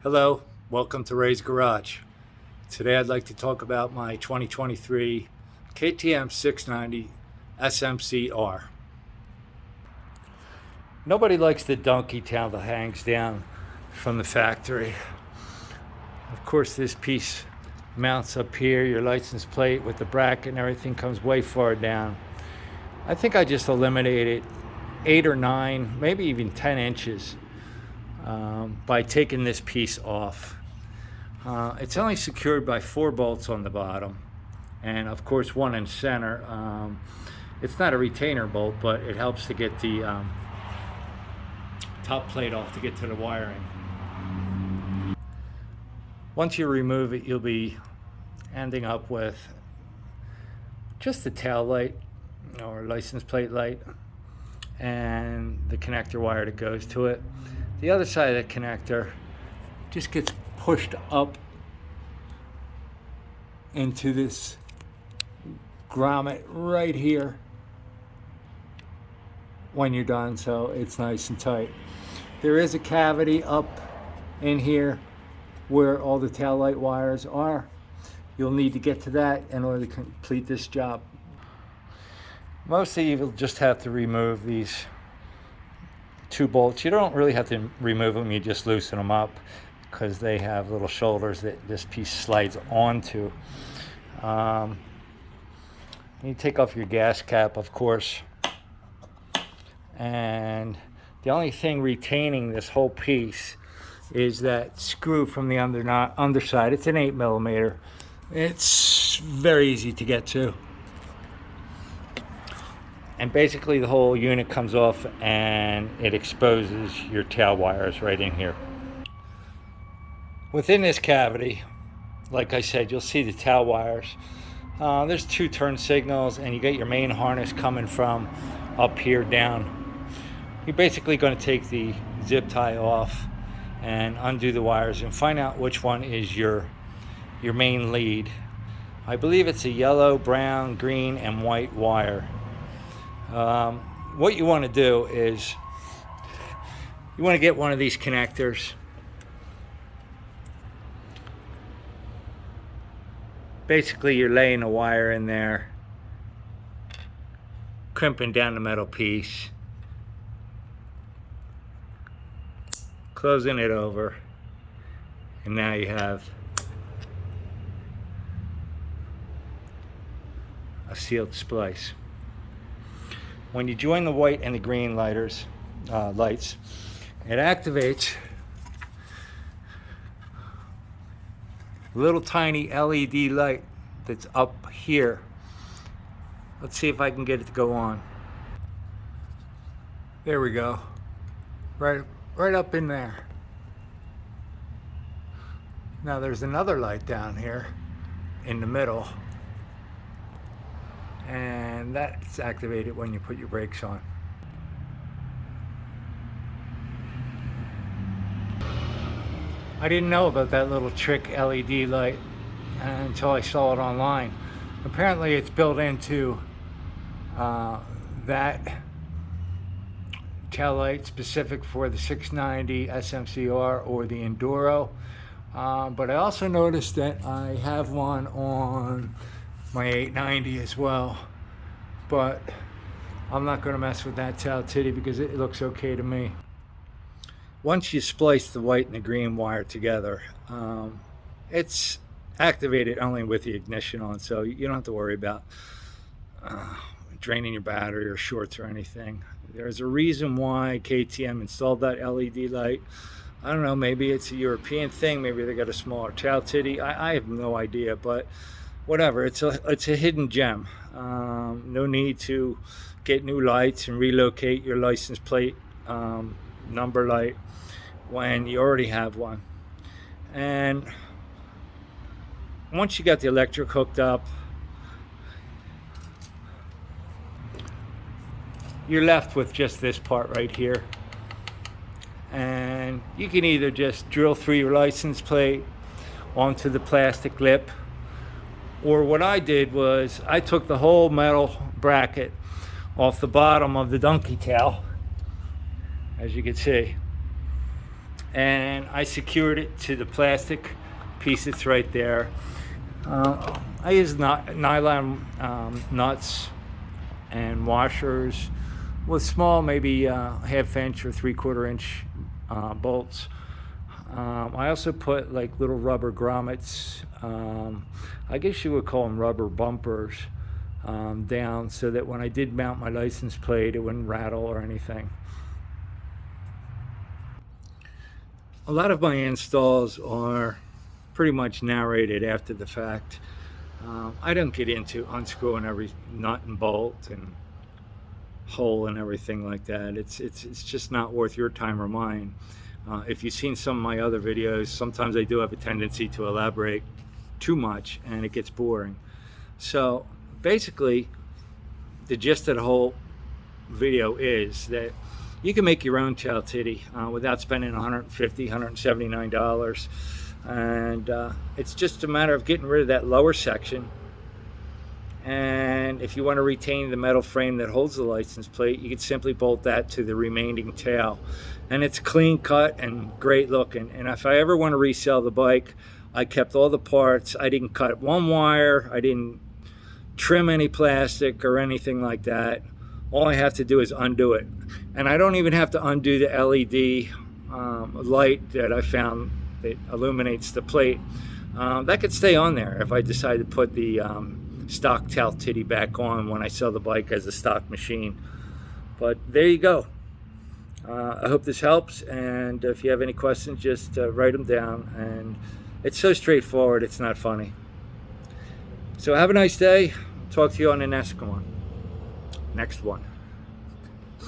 Hello, welcome to Ray's Garage. Today I'd like to talk about my 2023 KTM 690 SMC-R. Nobody likes the donkey tail that hangs down from the factory. Of course, this piece mounts up here, your license plate with the bracket and everything comes way far down. I think I just eliminated 8 or 9, maybe even 10 inches by taking this piece off. It's only secured by 4 bolts on the bottom, and of course one in center. It's not a retainer bolt, but it helps to get the top plate off to get to the wiring. Once you remove it, you'll be ending up with just the tail light or license plate light and the connector wire that goes to it. The other side of the connector just gets pushed up into this grommet right here when you're done, so it's nice and tight. There is a cavity up in here where all the tail light wires are. You'll need to get to that in order to complete this job. Mostly you'll just have to remove these 2 bolts. You don't really have to remove them, you just loosen them up because they have little shoulders that this piece slides onto. You take off your gas cap, of course, and the only thing retaining this whole piece is that screw from the underside. It's an 8mm. It's very easy to get to. And basically the whole unit comes off and it exposes your tail wires right in here. Within this cavity, like I said, you'll see the tail wires. There's 2 turn signals, and you get your main harness coming from up here down. You're basically going to take the zip tie off and undo the wires and find out which one is your main lead. I believe it's a yellow, brown, green, and white wire. What you want to do is you want to get one of these connectors. Basically, you're laying a wire in there, crimping down the metal piece, closing it over, and now you have a sealed splice. When you join the white and the green lights, it activates a little tiny LED light that's up here. Let's see if I can get it to go on. There we go. Right up in there. Now there's another light down here in the middle, and that's activated when you put your brakes on. I didn't know about that little trick LED light until I saw it online. Apparently it's built into that tail light specific for the 690 SMC-R or the Enduro. But I also noticed that I have one on my 890 as well, but I'm not going to mess with that tail Tiddy because it looks okay to me. Once you splice the white and the green wire together, it's activated only with the ignition on, so you don't have to worry about draining your battery or shorts or anything. There's a reason why KTM installed that LED light. I don't know, maybe it's a European thing, maybe they got a smaller tail Tiddy. I have no idea, but whatever, it's a hidden gem. No need to get new lights and relocate your license plate number light when you already have one. And once you got the electric hooked up, you're left with just this part right here, and you can either just drill through your license plate onto the plastic lip, or what I did was I took the whole metal bracket off the bottom of the donkey tail, as you can see, and I secured it to the plastic piece that's right there. I use nylon nuts and washers with small, maybe half-inch or three-quarter-inch bolts. I also put like little rubber grommets, I guess you would call them rubber bumpers, down so that when I did mount my license plate, it wouldn't rattle or anything. A lot of my installs are pretty much narrated after the fact. I don't get into unscrewing every nut and bolt and hole and everything like that. It's just not worth your time or mine. If you've seen some of my other videos, sometimes I do have a tendency to elaborate too much and it gets boring. So basically, the gist of the whole video is that you can make your own tail Tiddy without spending $150, $179. And it's just a matter of getting rid of that lower section. And if you want to retain the metal frame that holds the license plate, you can simply bolt that to the remaining tail. And it's clean cut and great looking. And if I ever want to resell the bike, I kept all the parts. I didn't cut one wire. I didn't trim any plastic or anything like that. All I have to do is undo it. And I don't even have to undo the LED light that I found that illuminates the plate. That could stay on there if I decide to put the stock tail Tiddy back on when I sell the bike as a stock machine. But there you go. I hope this helps, and if you have any questions, just write them down. And it's so straightforward, it's not funny. So have a nice day. Talk to you on the next one.